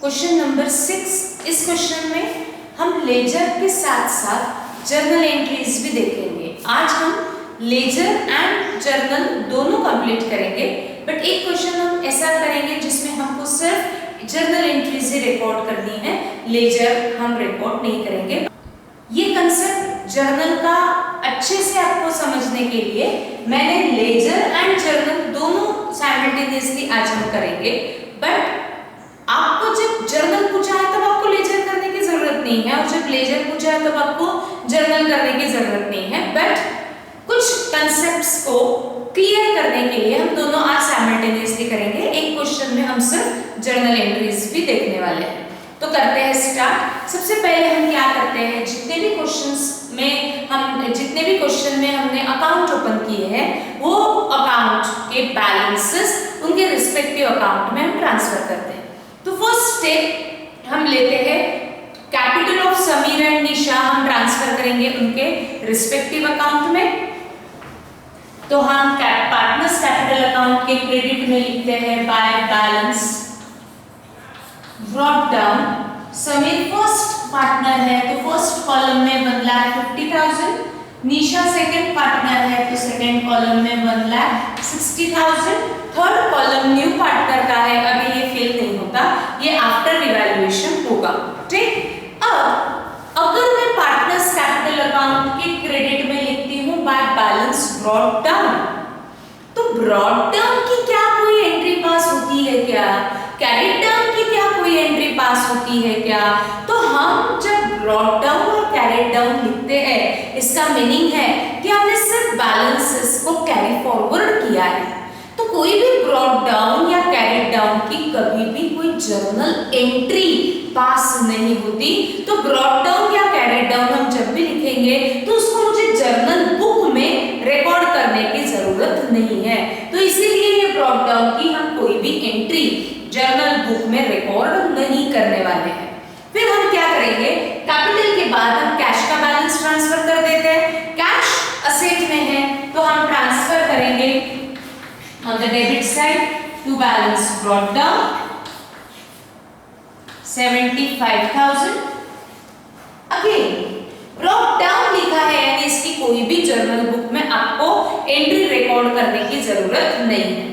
Question number 6। इस question में हम लेजर के साथ साथ जर्नल एंट्रीज भी देखेंगे। आज हम लेजर एंड जर्नल दोनों कंप्लीट करेंगे, बट एक क्वेश्चन हम ऐसा करेंगे जिसमें हमको सिर्फ जर्नल एंट्रीज ही रिकॉर्ड करनी है, लेजर हम रिकॉर्ड नहीं करेंगे। ये कंसेप्ट जर्नल का अच्छे से आपको समझने के लिए मैंने लेजर एंड जर्नल दोनों साइमल्टेनियसली आज हम करेंगे, बट आपको जब जर्नल पूछा है तब आपको लेजर करने की जरूरत नहीं है, और जब लेजर पूछा है तब आपको जर्नल करने की जरूरत नहीं है। बट कुछ कंसेप्ट्स को क्लियर करने के लिए हम दोनों आज साइमल्टेनियसली करेंगे। एक क्वेश्चन में हम सिर्फ जर्नल एंट्रीज भी देखने वाले हैं। तो करते हैं स्टार्ट। सबसे पहले हम क्या करते हैं, जितने भी क्वेश्चन में हमने अकाउंट ओपन किए हैं वो अकाउंट के बैलेंसेस उनके रिस्पेक्टिव अकाउंट में हम ट्रांसफर करते हैं। तो फर्स्ट स्टेप हम लेते हैं, कैपिटल ऑफ समीर एंड निशा हम ट्रांसफर करेंगे उनके रिस्पेक्टिव अकाउंट में। तो हम पार्टनर्स कैपिटल अकाउंट के क्रेडिट में लिखते हैं by balance brought down. Sameer first partner है तो फर्स्ट कॉलम में 1,50,000, निशा सेकंड पार्टनर है तो सेकंड कॉलम में 1,60,000, थर्ड कॉलम न्यू पार्टनर का है, अभी ये फिल नहीं होता, ये आफ्टर रिवैल्यूएशन होगा। ठीक, अब अगर मैं पार्टनर्स कैपिटल अकाउंट के क्रेडिट में लिखती हूँ बाय बैलेंस ब्रॉट डाउन, तो ब्रॉट डाउन की क्या कोई एंट्री पास होती है क्या, कैरिड डाउन की क्या कोई एंट्री पास होती है क्या? तो हम जब ब्रॉट डाउन और कैरिड डाउन लिखते हैं, इसका मीनिंग है कि हमने सिर्फ बैलेंसेस को कैरी फॉरवर्ड किया है। तो कोई भी ब्रॉट डाउन या कैरिड डाउन की कभी भी कोई जर्नल एंट्री पास नहीं होती। तो ब्रॉट डाउन या कैरिड डाउन हम जब भी लिखेंगे तो उसको मुझे जर्नल बुक में रिकॉर्ड करने की जरूरत नहीं है। तो इसीलिए ये ब्रॉट डाउन की हम कोई भी एंट्री जर्नल बुक में रिकॉर्ड नहीं करने वाले हैं। फिर हम क्या करेंगे, कैपिटल के बाद हम कैश का बैलेंस ट्रांसफर कर देते हैं। कैश असेट में है तो हम ट्रांसफर करेंगे on the debit side to balance brought down 75,000। Again brought down लिखा है यानी इसकी कोई भी जर्नल बुक में आपको एंट्री रिकॉर्ड करने की जरूरत नहीं है।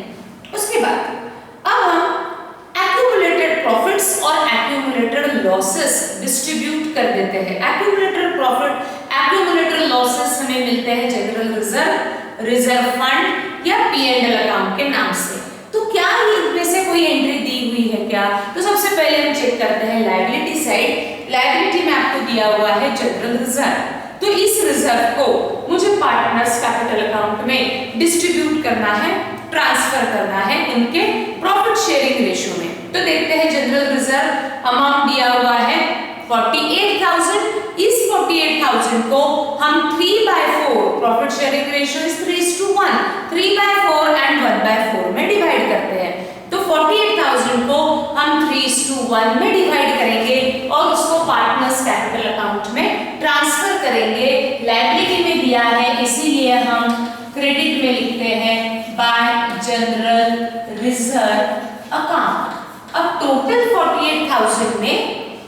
उसके बाद अब हम एक्यूमुलेटेड प्रॉफिट्स और एक्यूमुलेटेड लॉसेस डिस्ट्रीब्यूट कर देते हैं। एक्यूमुलेटेड प्रॉफिट, एक्यूमुलेटेड लॉसेस हमें मिलते हैं जनरल रिजर्व, रिजर्व फंड या P&L अकाउंट के नाम से। तो क्या इनमें से कोई एंट्री दी हुई है क्या? तो सबसे पहले हम चेक करते हैं लायबिलिटी साइड। लायबिलिटी में आपको दिया हुआ है जनरल रिजर्व, तो इस रिजर्व को मुझे पार्टनर्स कैपिटल अकाउंट में डिस्ट्रीब्यूट करना है, ट्रांसफर करना है उनके प्रॉफिट शेयरिंग रेशियो में। तो देखते हैं जनरल रिजर्व अमाउंट दिया हुआ है 48,000। इस 48,000 को हम 3/4, profit sharing ratio is 3:1, 3/4 and 1/4 में डिवाइड करते हैं। तो 48,000 को हम 3:1 में डिवाइड करेंगे और उसको पार्टनर्स कैपिटल अकाउंट में ट्रांसफर करेंगे। लायबिलिटी में दिया है इसीलिए हम क्रेडिट में लिखते हैं बाय जनरल रिजर्व अकाउंट। अब टोटल 48,000 में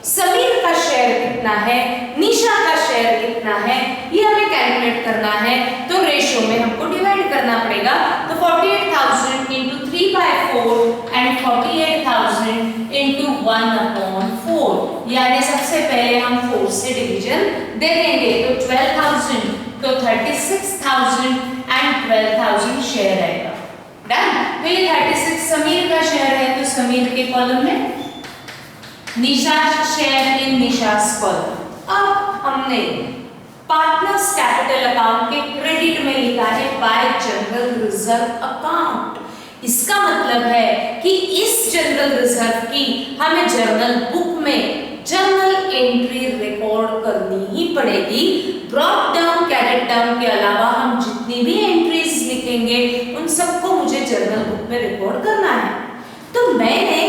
समीर का शेयर कितना है, निशा का शेयर कितना है, ये हमें कैलकुलेट करना है। तो रेशियो में हमको डिवाइड करना पड़ेगा। तो 48,000 into 3/4 एंड 48,000 into 1/4, यानी सबसे पहले हम 4 से डिवीजन दे देंगे। तो 12,000 तो 36,000 एंड 12,000 शेयर आएगा। डन। तो ये 36 समीर का शेयर है तो समीर के कॉलम में, निशा शेयर इन निशास कॉलम। अब हमने पार्टनर्स कैपिटल अकाउंट के क्रेडिट में लिखा है बाय जनरल रिजर्व अकाउंट। इसका मतलब है कि इस जनरल रिजर्व की हमें जर्नल बुक में जर्नल एंट्री रिकॉर्ड करनी ही पड़ेगी। ब्रॉट डाउन, कैरिड डाउन के अलावा हम जितनी भी एंट्रीज लिखेंगे उन सबको मुझे जर्नल बुक में रिकॉर्ड करना है। तो मैंने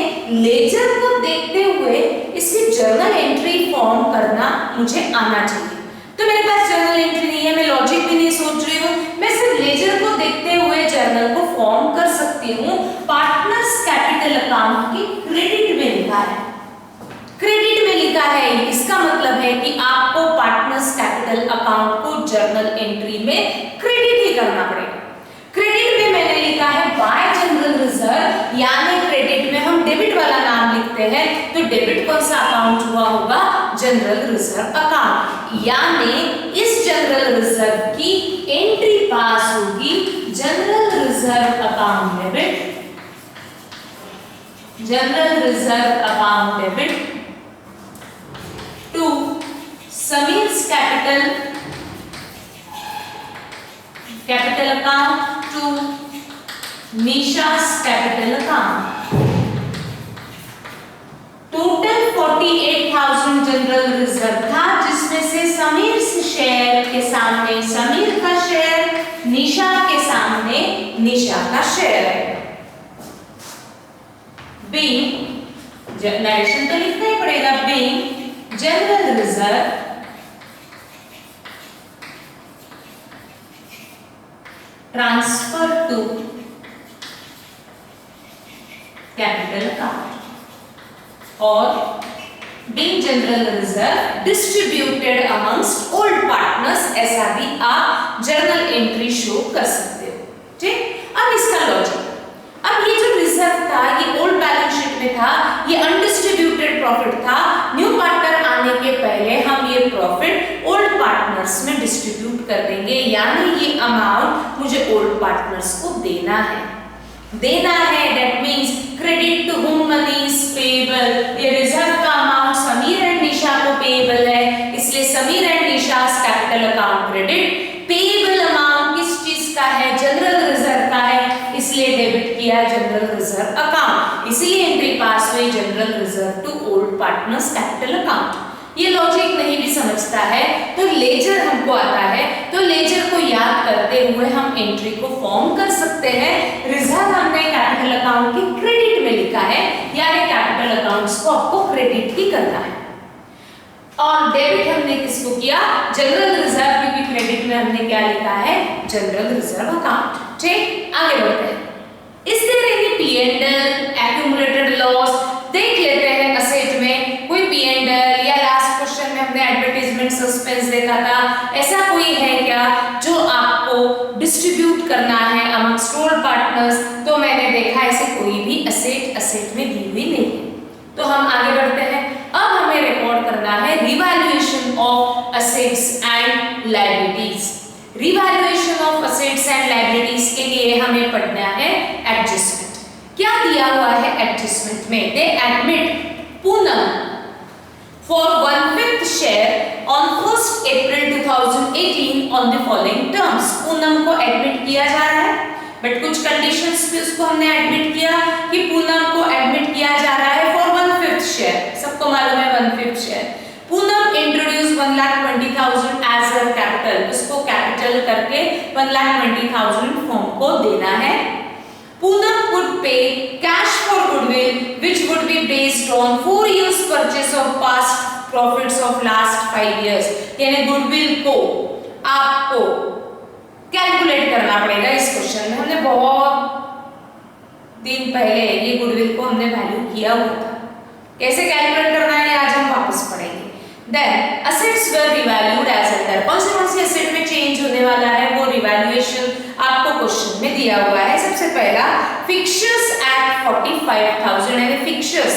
लेजर को देखते हुए इसकी जर्नल एंट्री फॉर्म करना मुझे आना चाहिए। तो मेरे पास जर्नल एंट्री नहीं है, मैं लॉजिक भी नहीं सोच रही हूँ, मैं सिर्फ लेजर को देखते हुए जर्नल को फॉर्म कर सकती हूँ। पार्टनर्स कैपिटल अकाउंट की क्रेडिट में लिखा है क्रेडिट में लिखा है, इसका मतलब है कि आपको पार्टनर्स कैपिटल अकाउंट को जर्नल एंट्री में क्रेडिट ही करना पड़ेगा। क्रेडिट में मैंने लिखा है बाय जनरल रिजर्व, यानी क्रेडिट में हम डेबिट वाला नाम लिखते हैं, तो डेबिट कौन सा अकाउंट हुआ होगा, जनरल रिजर्व अकाउंट, यानी इस जनरल रिजर्व की एंट्री पास होगी general reserve account debit, general reserve account debit to Sameer's capital account to Nisha's capital account. Total 48,000 general reserve था, जिसमें से समीर शेयर के सामने समीर का शेयर, निशा के सामने निशा का शेयर है। बीइंग, नरेशन तो लिखना ही पड़ेगा, being general reserve transfer to capital account और being general reserve distributed amongst old partners, ऐसा भी आप जर्नल एंट्री शो कर सकते हो। ठीक, अब इसका लॉजिक, अब ये जो रिजर्व था ये ओल्ड बैलेंस शीट में था, ये अनडिस्ट्रीब्यूटेड प्रॉफिट था, न्यू पार्टनर आने के पहले हम ये प्रॉफिट ओल्ड पार्टनर्स में डिस्ट्रीब्यूट कर देंगे, यानी ये अमाउंट मुझे ओल्ड पार्टनर्स को देना है। That means credit to whom money is payable, ये रिजर्व का अमाउंट समीर एंड निशा को पेएबल है, इसलिए Sameer and Nisha's capital account credit. Payable amount किस चीज का है, जनरल रिजर्व का है, इसलिए डेबिट किया जनरल रिजर्व अकाउंट, इसीलिए एंट्री पास हुई general reserve to old partners capital account. ये लॉजिक नहीं भी समझता है तो लेजर हमको आता है, तो लेजर को याद करते हुए हम एंट्री को फॉर्म कर सकते हैं। रिजर्व हमने कैपिटल अकाउंट के क्रेडिट में लिखा है, यानी कैपिटल अकाउंट्स को आपको क्रेडिट ही करना है, और डेबिट हमने किसको किया, जनरल रिजर्व, क्योंकि क्रेडिट में हमने क्या लिखा है, जनरल रिजर्व अकाउंट। ठीक, आगे बढ़ते हैं। इस तरह की P&L, एक्यूमुलेटेड लॉस देख लेते हैं। असेट में कोई P&L या लास्ट क्वेश्चन में हमने एडवर्टाइजमेंट सस्पेंस देखा था, ऐसा कोई है क्या जो आपको डिस्ट्रीब्यूट करना है अमंगस्ट ओल्ड पार्टनर्स, तो मैंने देखा ऐसे कोई भी असेट में दी हुई नहीं है। तो हम आगे बढ़ते हैं। अब हमें रिकॉर्ड करना है revaluation of assets and liabilities. Revaluation of assets and liabilities के लिए हमें पढ़ना है एडजस्टमेंट। क्या दिया हुआ है एडजस्टमेंट में, दे admit Poonam for 1/5 share on 1st April 2018 on the following terms। Poonam को एडमिट किया जा रहा है, बट कुछ कंडीशंस पे उसको हमने एडमिट किया कि पूनम को एडमिट किया जा रहा है फॉर 1/5 शेयर। सबको मालूम है 1/5 share. Poonam introduce 1,20,000 as a capital, उसको कैपिटल करके 1,20,000 फर्म को देना है। Poonam would pay cash for goodwill which would be based on 4 years purchase of past profits of last 5 years। यानी गुडविल को आपको कैलकुलेट करना पड़ेगा। इस क्वेश्चन में हमने बहुत दिन पहले ये गुडविल को हमने वैल्यू किया हुआ था, कैसे कैलकुलेट करना है आज हम वापस पढ़ेंगे। देन असेट्स वर रिवैल्यूड एज अंडर, कौन सी असेट में चेंज होने वाला है वो रिवैल्यूएशन आपको क्वेश्चन में दिया हुआ है। सबसे पहला फिक्चर्स एट 45,000, यानी फिक्चर्स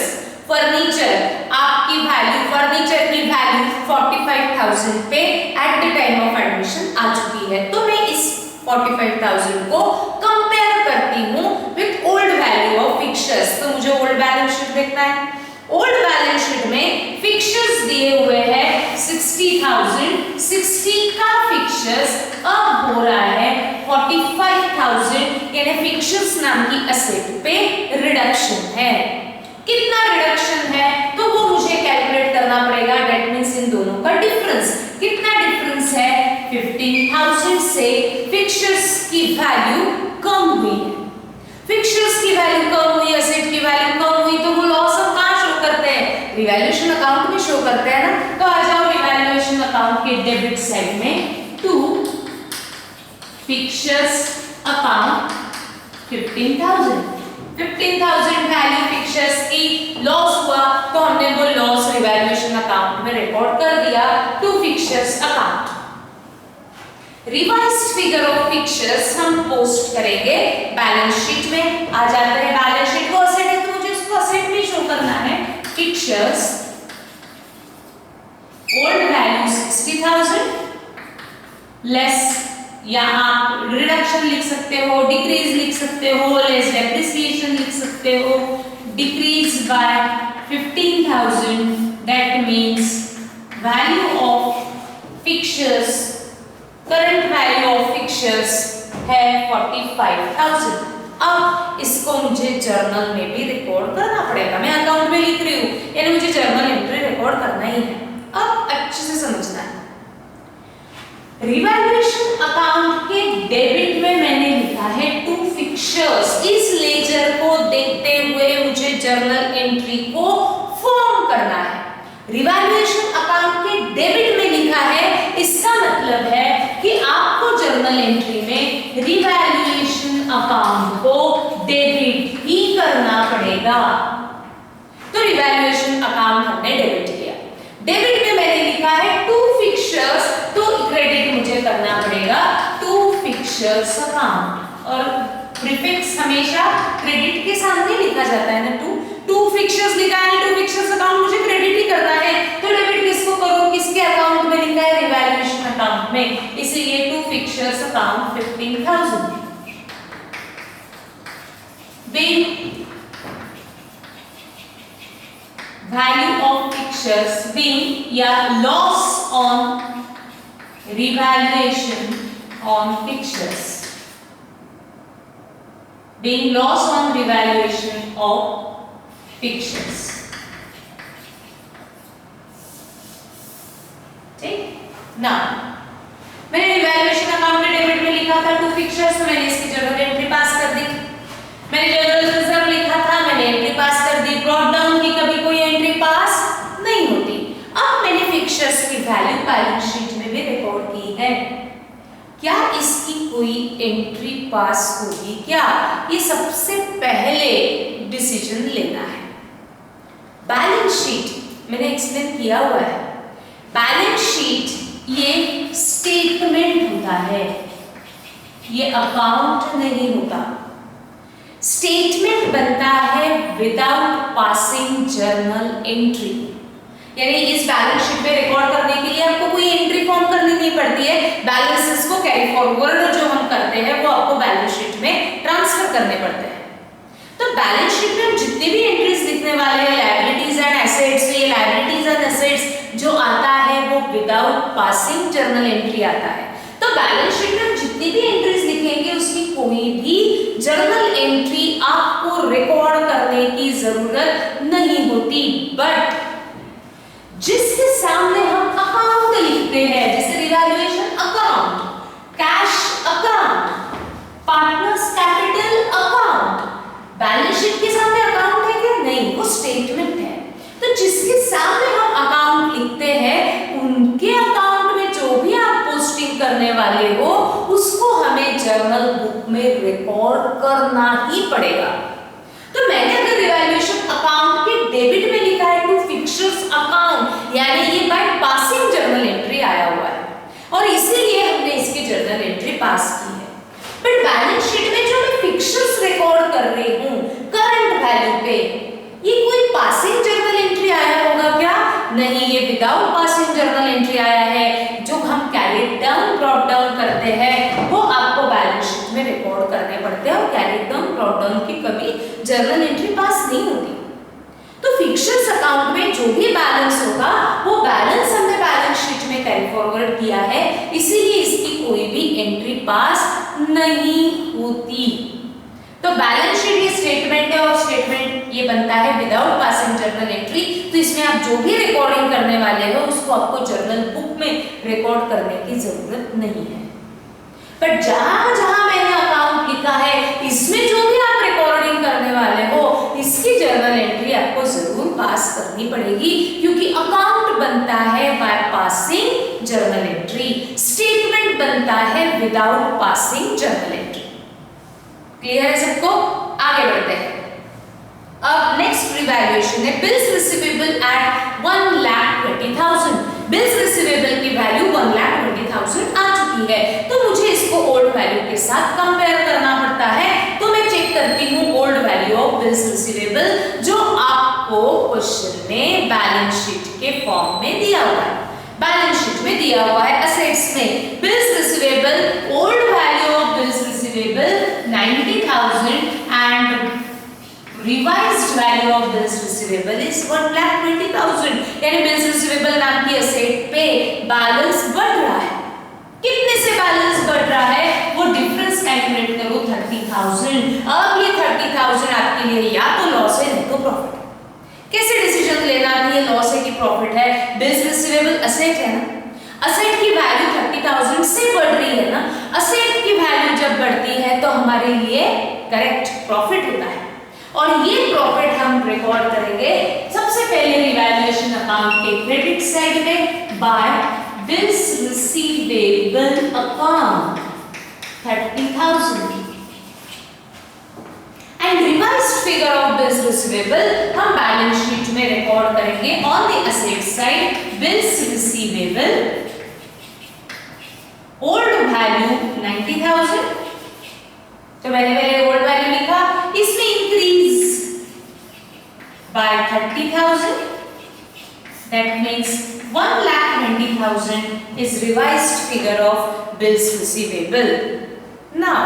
फर्नीचर आपकी वैल्यू, फर्नीचर की वैल्यू 45,000 पे at the time of admission आ चुकी है। तो मैं इस 45,000 को कंपेयर करती हूँ with old value of fixtures. तो मुझे ओल्ड बैलेंस शीट देखना है। ओल्ड बैलेंस शीट में फिक्चर्स दिए हुए हैं 60,000, 60 का फिक्चर्स अब हो रहा है 45,000, यानी फिक्चर्स नाम की असेट पे रिडक्शन है। कितना रिडक्शन है तो वो मुझे कैलकुलेट करना पड़ेगा। दैट मींस इन दोनों का डिफरेंस, कितना डिफरेंस है, 15,000 से फिक्चर्स की वैल्यू कम हुई है। फिक्चर्स की वैल्यू कम हुई, असेट की वैल्यू कम हुई, तो वो लॉस हम कहां शो करते हैं, रिवैल्यूएशन अकाउंट में शो करते हैं ना। तो आ जाओ रिवैल्यूएशन अकाउंट के डेबिट साइड में, to fixtures account 15,000, 15,000 value fixtures की लॉस हुआ तो हमने वो लॉस रिवैल्यूएशन अकाउंट में रिकॉर्ड कर दिया to fixtures account. Revised figure of fixtures हम पोस्ट करेंगे बैलेंस शीट में। आ जाता है बैलेंस शीट, वो असेट है तो मुझे उसको असेट में शो करना है। फिक्चर्स ओल्ड वैल्यू 60,000 लेस, या आप रिडक्शन लिख सकते हो, डिक्रीज लिख सकते हो, लेस डेप्रिसिएशन लिख सकते हो। Decrease by 15,000 that means value of fixtures, current value of fixtures है 45,000। अब इसको मुझे जर्नल में भी रिकॉर्ड करना पड़ेगा। मैं अकाउंट में लिख रही हूँ यानी मुझे जर्नल एंट्री रिकॉर्ड करना ही है। अब अच्छे से समझना है, रिवैल्यूएशन अकाउंट के डेबिट में मैंने लिखा है टू फिक्चर्स। इस लेजर को देखते हुए मुझे जर्नल एंट्री को फॉर्म करना है। रिवैल्यूएशन अकाउंट के डेबिट में लिखा है, इसका मतलब है कि आपको जर्नल एंट्री में रिवैल्यूएशन अकाउंट को डेबिट ही करना पड़ेगा। तो रिवैल्यूएशन अकाउंट हमने डेबिट किया। डेबिट में मैंने लिखा है टू फिक्चर्स, तो क्रेडिट मुझे करना पड़ेगा टू फिक्चर्स अकाउंट। और प्रीफिक्स हमेशा क्रेडिट के सामने लिखा जाता है ना, टू फिक्चर्स लिखा है, टू फिक्चर्स अकाउंट मुझे क्रेडिट ही करना है। तो डेबिट किसको करो, किसके अकाउंट में लिखा है, रिवैल्यूएशन अकाउंट में, इसलिए to fixtures account 15,000। Value of fixtures being या loss on revaluation on fixtures, being loss on revaluation of fixtures। ठीक ना, मैंने रिवैल्यूएशन अकाउंट में डेबिट में लिखा था टू फिक्चर्स, तो मैंने इसकी जर्नल एंट्री पास कर दी। मैंने जर्नल रिजर्व लिखा था, मैंने एंट्री पास कर दी। ब्रॉट डाउन की कभी कोई एंट्री पास नहीं होती। अब मैंने फिक्चर्स की वैल्यू बैलेंस शीट में भी रिकॉर्ड की है, क्या इसकी कोई एंट्री पास होगी क्या, ये सबसे पहले डिसीजन लेना है। बैलेंस शीट मैंने एक्सप्लेन किया हुआ है, बैलेंस शीट ये स्टेटमेंट होता है, ये अकाउंट नहीं होता। स्टेटमेंट बनता है विदाउट पासिंग जर्नल एंट्री, यानी इस बैलेंस शीट में रिकॉर्ड करने के लिए आपको कोई एंट्री फॉर्म करनी नहीं पड़ती है। बैलेंसेस को कैरी फॉरवर्ड जो हम करते हैं वो आपको बैलेंस शीट में ट्रांसफर करने पड़ते हैं। तो बैलेंस शीट में हम जितने भी एंट्रीज लिखने वाले हैं, लायबिलिटीज एंड एसेट्स, ये लायबिलिटीज एंड एसेट्स जो आता है वो विदाउट पासिंग जर्नल एंट्री आता है। तो बैलेंस शीट में हम जितनी भी एंट्रीज लिखेंगे उसकी कोई भी जर्नल एंट्री आपको रिकॉर्ड करने की जरूरत नहीं होती। बट जिसके सामने हम अकाउंट लिखते हैं, जैसे revaluation account, cash account, partners capital account, balance sheet के सामने अकाउंट है क्या? नहीं, वो स्टेटमेंट है। तो जिसके सामने हम अकाउंट लिखते हैं उनके अकाउंट में जो भी आप पोस्टिंग करने वाले हो उसको हमें जर्नल बुक में रिकॉर्ड करना ही पड़ेगा। तो मैंने अगर रिवैल्यूएशन अकाउंट के डेबिट में लिखा है टू फिक्चर्स अकाउंट, यानी ये बाय पासिंग जर्नल एंट्री आया हुआ है और इसीलिए हमने इसकी जर्नल एंट्री पास की है। बट बैलेंस शीट में जो मैं फिक्चर्स रिकॉर्ड कर रही हूं करंट वैल्यू पे, ये कोई पासिंग जर्नल एंट्री आया होगा क्या? नहीं, ये विदाउट पासिंग जर्नल एंट्री आया है। जो हम कैरी डाउन ब्रॉट डाउन करते हैं वो आपको बैलेंस शीट में रिकॉर्ड करने पड़ते हैं और कैरी डाउन ब्रॉट डाउन की कभी जर्नल एंट्री पास नहीं होती। तो फिक्चर्स अकाउंट में जो भी बैलेंस होगा वो बैलेंस हमने बैलेंस शीट में कैरी फॉरवर्ड किया है, इसीलिए इसकी कोई भी एंट्री पास नहीं होती। तो बैलेंस शीट ये स्टेटमेंट है और स्टेटमेंट ये बनता है विदाउट पासिंग जर्नल एंट्री। तो इसमें आप जो भी रिकॉर्डिंग करने वाले हो उसको आपको जर्नल बुक में रिकॉर्ड करने की जरूरत नहीं है। पर जहां जहां मैंने अकाउंट लिखा है इसमें जो भी आप रिकॉर्डिंग करने वाले हो इसकी जर्नल एंट्री आपको जरूर पास करनी पड़ेगी, क्योंकि अकाउंट बनता है by passing journal entry, statement बनता है without passing journal entry. Clear है सबको? आगे बढ़ते हैं। अब नेक्स्ट रिवैल्यूएशन है bills receivable at 1,20,000। Bills receivable की वैल्यू 1,20,000 आ चुकी है, तो मुझे इसको ओल्ड वैल्यू के साथ कंपेयर करना पड़ता है। तो मैं चेक करती हूँ old value of bills receivable, जो आपको क्वेश्चन में बैलेंस शीट के फॉर्म में दिया हुआ है। बैलेंस शीट में दिया हुआ है असेट्स में bills receivable, old value of bills receivable 90,000 and revised value of bills receivable is 1,20,000। यानी bills receivable नाम की असेट पे बैलेंस बढ़ रहा है। कितने से बैलेंस बढ़ रहा है वो डिफरेंस कैलकुलेट करो 30,000। अब ये 30,000 आपके लिए या तो लॉस है नहीं तो प्रॉफिट है। कैसे डिसीजन लेना कि ये लॉस है कि प्रॉफिट है? बिल्स रिसीवेबल असेट है ना, असेट की वैल्यू 30,000 से बढ़ रही है ना। असेट की वैल्यू जब बढ़ती है तो हमारे लिए करेक्ट प्रॉफिट होता है, और ये प्रॉफिट हम रिकॉर्ड करेंगे सबसे पहले रिवैल्यूएशन अकाउंट के क्रेडिट साइड में by bills receivable account 30,000 and revised figure of bills receivable हम बैलेंस शीट में रिकॉर्ड करेंगे on the asset side bills receivable old value 90,000। तो मैंने ओल्ड वैल्यू लिखा, इसमें increase by 30,000, that means 1,20,000 is revised figure of bills receivable। Now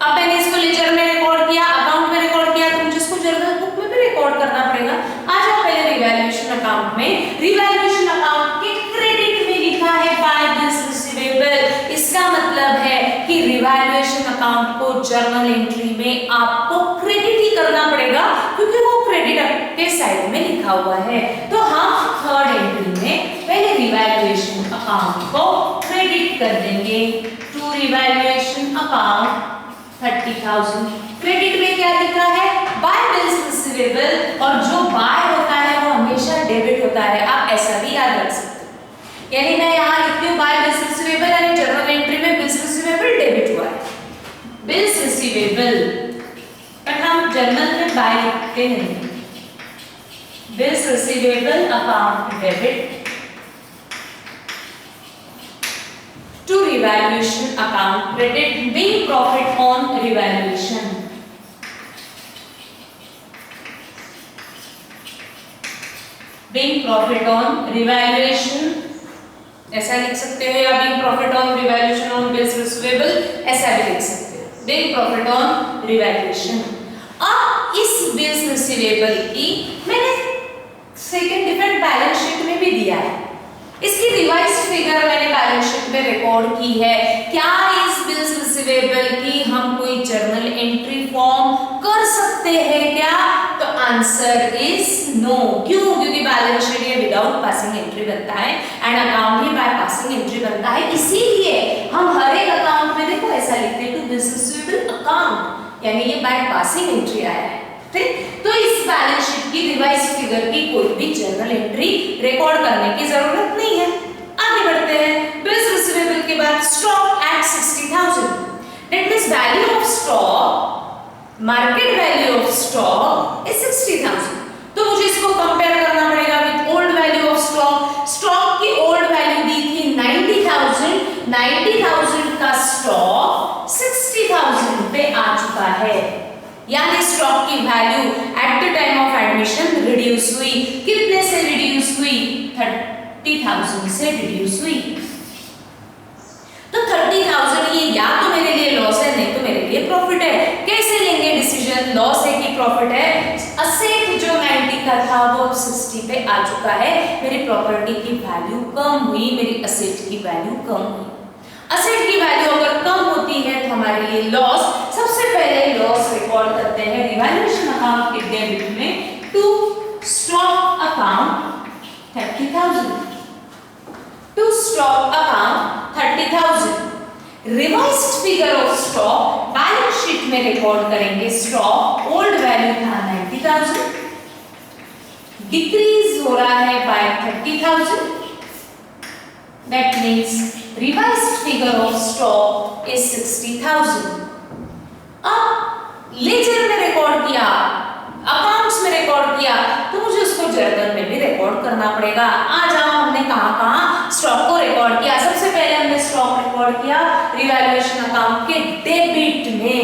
अब मैंने इसको लेजर में रिकॉर्ड किया, अकाउंट में रिकॉर्ड किया, तो मुझे इसको जर्नल बुक में भी रिकॉर्ड करना पड़ेगा। आ जाओ पहले रिवैल्यूएशन अकाउंट में। रिवैल्यूएशन अकाउंट के क्रेडिट में लिखा है बाय बिल्स रिसीवेबल। इसका मतलब है कि रिवैल्यूएशन अकाउंट को जर्नल एंट्री में आपको क्रेडिट ही करना पड़ेगा, क्योंकि वो क्रेडिट के साइड में लिखा हुआ है। तो हम थर्ड एंट्री में पहले रिवैल्यूएशन अकाउंट को क्रेडिट कर देंगे टू रिवैल्यूएशन अकाउंट 30,000। क्रेडिट में क्या लिखा है? बाय बिल्स रिसीवेबल, और जो बाय होता है वो हमेशा डेबिट होता है। आप ऐसा भी याद रख सकते हो। यानी मैं यहाँ लिखती हूँ बाय बिल्स रिसीवेबल, यानी जर्नल एंट्री में बिल्स रिसीवेबल डेबिट हुआ है, बिल्स रिसीवेबल, बट हम जर्नल में बाय लिखते हैं। Bills receivable account debit to revaluation account credit being profit on revaluation। being profit on revaluation ऐसा लिख सकते हो, या being profit on revaluation on bills receivable ऐसा भी लिख सकते हो। being profit on revaluation। अब इस bills receivable की मैंने सेकेंड डिफरेंट बैलेंस शीट में भी दिया है। इसकी रिवाइज्ड फिगर मैंने बैलेंस शीट में रिकॉर्ड की है। क्या इस बिल्स रिसीवेबल की हम कोई जर्नल एंट्री फॉर्म कर सकते हैं क्या? तो आंसर इज नो। क्यों? क्योंकि बैलेंस शीट ये विदाउट पासिंग एंट्री बनता है एंड अकाउंट ही बाय पासिंग एंट्री बनता है। इसीलिए हम हर एक अकाउंट में देखो ऐसा लिखते हैं टू बिल्स रिसीवेबल अकाउंट, यानी ये बाय पासिंग एंट्री आया है। ठीक, तो इस बैलेंस शीट की रिवाइज फिगर की कोई भी जर्नल एंट्री रिकॉर्ड करने की जरूरत नहीं है। आगे बढ़ते हैं। बिल्स रिसीवेबल के बाद stock at 60,000, that means value of stock, market value of stock is 60,000। तो मुझे इसको कंपेयर करना पड़ेगा with old value of stock. Stock की ओल्ड वैल्यू दी थी 90,000, 90,000 का स्टॉक 60,000 पे आ चुका है, यानी स्टॉक की value eight the time of admission reduce हुई। कितने से रिड्यूस हुई? 30,000 से रिड्यूस हुई। तो 30,000 ये या तो मेरे लिए लॉस है नहीं तो मेरे लिए प्रॉफिट है। कैसे लेंगे डिसीजन? लॉस है कि प्रॉफिट है? असेट जो 90 का था वो 60 पे आ चुका है, मेरी प्रॉपर्टी की वैल्यू कम हुई, मेरी असेट की वैल्यू कम हुई। असेट की वैल्यू अगर कम होती है तो हमारे लिए लॉस। सबसे पहले लॉस रिकॉर्ड करते हैं रिवैल्यूएशन अकाउंट के डेबिट में to stock account 30,000, to stock account 30,000। Revised figure of stock balance sheet में रिकॉर्ड करेंगे। स्टॉक ओल्ड वैल्यू था 90,000, डिक्रीज हो रहा है by 30,000, that means revised figure of stock is 60,000। अब लेजर में रिकॉर्ड किया, अकाउंट्स में रिकॉर्ड किया तो मुझे उसको जर्नल में भी रिकॉर्ड करना पड़ेगा। आ जाओ, हमने कहां स्टॉक को रिकॉर्ड किया। सबसे पहले हमने स्टॉक रिकॉर्ड किया रिवैल्यूएशन अकाउंट के डेबिट में।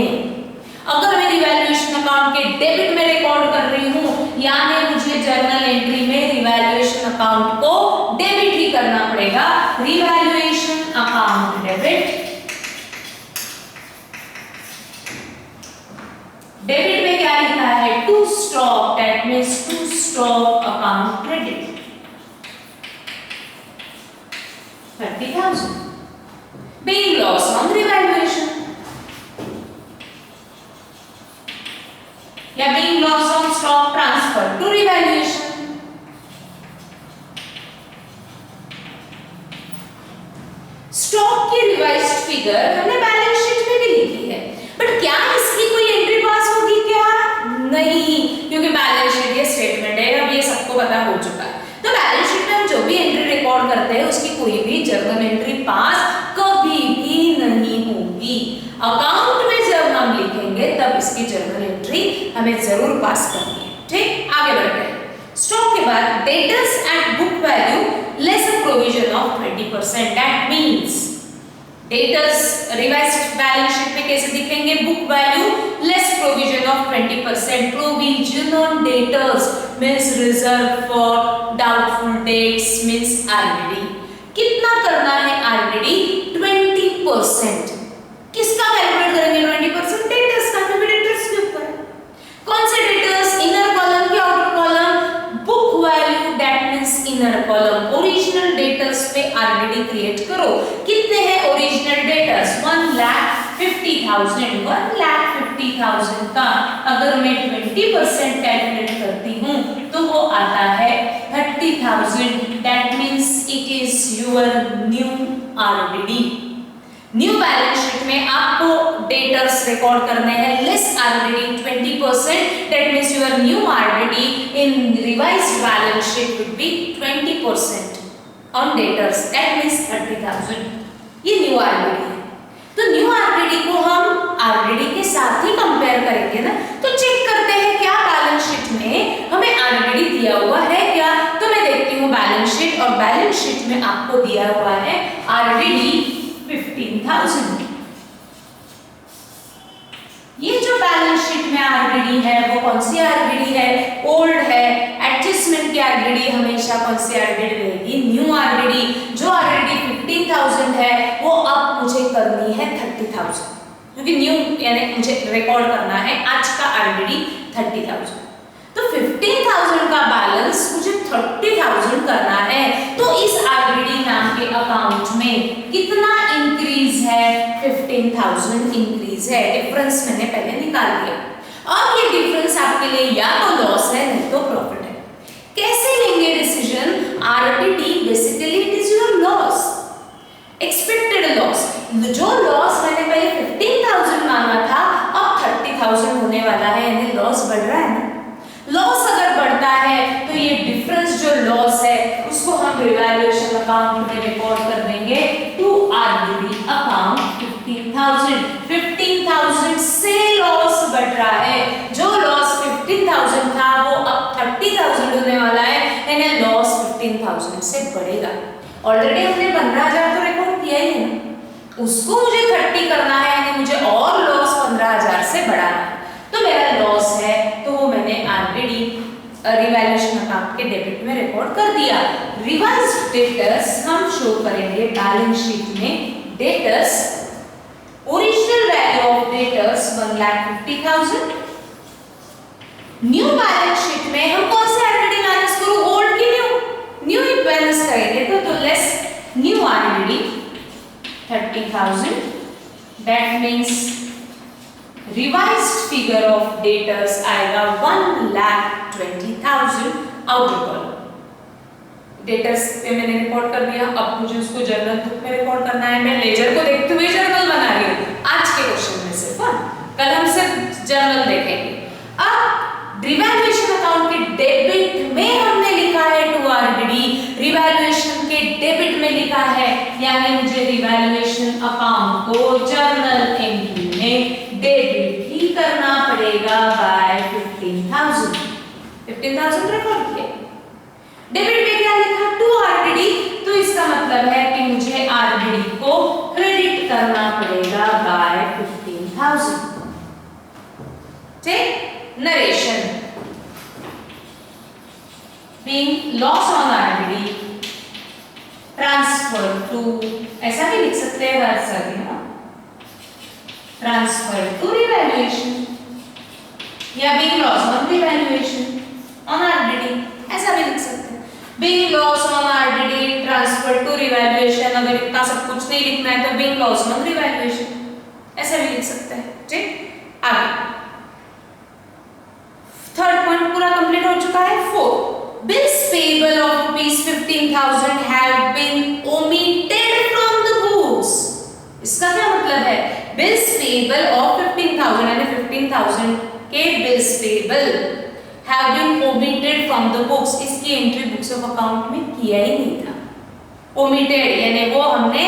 अगर मैं रिवैल्यूएशन अकाउंट के डेबिट में रिकॉर्ड कर रही हूं, यानी मुझे जर्नल एंट्री में रिवैल्यूएशन अकाउंट को डेबिट ही करना पड़ेगा। रिवैल्यूएशन अकाउंट डेबिट, डेबिट में क्या लिखा है? To stock, that means to stock account credit 30,000 being loss on revaluation या being loss on stock transfer to revaluation। Stock की रिवाइज्ड फिगर हमने बैलेंस शीट में भी लिखी है, बट क्या इसकी कोई एंट्री पास होगी क्या? नहीं, क्योंकि बैलेंस शीट ये स्टेटमेंट है, अब ये सबको पता हो चुका है। तो बैलेंस शीट में हम जो भी एंट्री रिकॉर्ड करते हैं उसकी कोई भी जर्नल एंट्री पास कभी भी नहीं होगी। अकाउंट में जब हम लिखेंगे तब इसकी जर्नल एंट्री हमें जरूर पास करनी है। ठीक, आगे बढ़ते हैं। स्टॉक के बाद debtors at book value less a provision of 20%, that means debtors revised balance sheet में कैसे दिखेंगे? Book value less provision of 20%। Provision on debtors means reserve for doubtful debts means RDD. कितना करना है आरडीडी? 20%। किसका calculate करेंगे 20%? Debtors का, क्योंकि डेटर्स के ऊपर है। कौन से डेटर्स? इनर कॉलम की outer column? Book value that means inner column. Original debtors पे आरडीडी क्रिएट करो। कितने हैं ओरिजिनल डेटर्स? 1,50,000। 1,50,000 का अगर मैं 20% कैलकुलेट करती हूँ तो वो आता है 30,000, that means it is your new RDD. New balance sheet में आपको डेटर्स रिकॉर्ड करने हैं less RDD 20%, that means your new RDD in revised balance sheet would be 20% on debtors, that means 30,000। ये न्यू आरडीडी है। तो new RDD को हम RDD के साथ ही कंपेयर करेंगे ना, तो चेक करते हैं क्या बैलेंस शीट में हमें आरडीडी दिया हुआ है क्या। तो मैं देखती हूँ बैलेंस शीट, और बैलेंस शीट में आपको दिया हुआ है आरडीडी 15,000। ये जो बैलेंस शीट में आरडीडी है वो कौन सी आरडीडी है? ओल्ड है। एडजस्टमेंट की आरडीडी हमेशा कौन सी आरडीडी रहेगी? New RDD. जो आरडीडी 15,000 है वो अब मुझे करनी है 30,000, क्योंकि न्यू यानी मुझे रिकॉर्ड करना है आज का आरडीडी 30,000। तो 15,000 का बैलेंस मुझे 30,000 करना है। तो इस आरडीडी नाम के अकाउंट में कितना इंक्रीज है? 15,000 इंक्रीज है। डिफरेंस मैंने पहले निकाल दिया, और ये डिफरेंस आपके लिए या तो लॉस है नहीं तो प्रॉफिट है। कैसे लेंगे decision? RDD basically it is your loss, expected loss. जो लॉस मैंने पहले 15,000 माना था अब 30,000 होने वाला है, यानी लॉस बढ़ रहा है ना। लॉस अगर बढ़ता है तो ये डिफरेंस जो लॉस है उसको हम रिवैल्यूएशन अकाउंट में रिकॉर्ड कर देंगे टू आरडीडी अकाउंट 15,000। 15,000 से लॉस बढ़ रहा है। जो लॉस 15,000 था वो अब 30,000 होने वाला है, यानी लॉस 15,000 से बढ़ेगा। ऑलरेडी हमने 15,000 तो रिकॉर्ड किया ही है, उसको मुझे 30 करना है, यानी मुझे और लॉस 15,000 से बढ़ाना है। तो मेरा लॉस है तो वो मैंने आरडीडी रिवैल्यूएशन अकाउंट के डेबिट में रिकॉर्ड कर दिया। रिवाइज्ड डेटर्स हम शो करेंगे बैलेंस शीट में। Debtors, original value of debtors 1,50,000। New balance sheet में हम कौन से आरडीडी माइनस करूं? ओल्ड की न्यू? न्यू ही माइनस करेंगे तो less new RDD 30,000, that means revised figure of debtors आएगा 1,20,000 आउटर कॉलम। डेटर्स पे मैंने रिकॉर्ड कर दिया, अब मुझे उसको जर्नल बुक में रिकॉर्ड करना है। मैं लेजर को देखते हुए जर्नल बना रही हूँ आज के क्वेश्चन में सिर्फ, कल हम सिर्फ जर्नल देखेंगे। अब रिवैल्यूएशन अकाउंट के डेबिट में हमने लिखा है टू आरडीडी, रिवैल्यूएशन के डेबिट में लिखा है, यानी मुझे रिवैल्यूएशन अकाउंट को जर्नल एंट्री में डेबिट ही करना पड़ेगा बाय 15,000। 15,000 रिकॉर्ड किया। डेबिट में क्या लिखा, टू आरडीडी, तो इसका मतलब है कि मुझे आरडीडी को क्रेडिट करना पड़ेगा बाय 15,000। ठीक, narration being loss on RDD transfer to, ऐसा भी लिख सकते हैं हर सभी ना, ट्रांसफर टू रिवैल्यूएशन या being loss on revaluation on RDD, ऐसा भी लिख सकते हैं। being loss on RDD transfer to revaluation, अगर इतना सब कुछ नहीं लिखना है तो being loss on revaluation ऐसा भी लिख सकते हैं। ठीक, आगे थर्ड पॉइंट पूरा कंप्लीट हो चुका है। Fourth, bills payable of rupees 15,000 have been omitted from the books। इसका क्या मतलब है, bills payable of 15,000 यानी 15,000 के bills payable have been omitted from the books, इसकी एंट्री बुक्स ऑफ अकाउंट में किया ही नहीं था। omitted यानी वो हमने